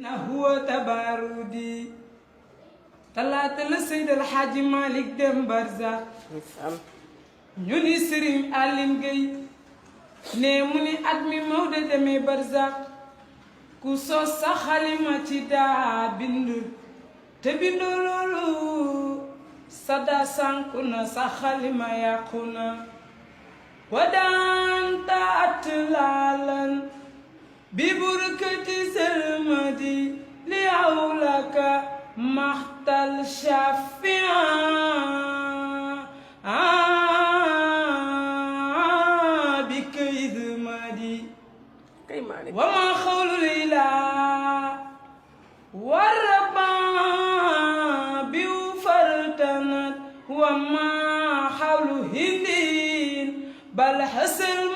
هو تبارودي talaata la Seydal Hadji Malick dem Barza ñu ni Serigne Aline Gueye ne mu ni at mi Maodo demee Barza ku sos sa xalima ci daa bind te bindoo loolu sada sànku na sa xalima yàqu na ودانت أتلالا ببركة سلمدي لأولك محتل شافعا بكيد مدي وما خول الإله والربا بوفرتنت وما حول هندين بل حسن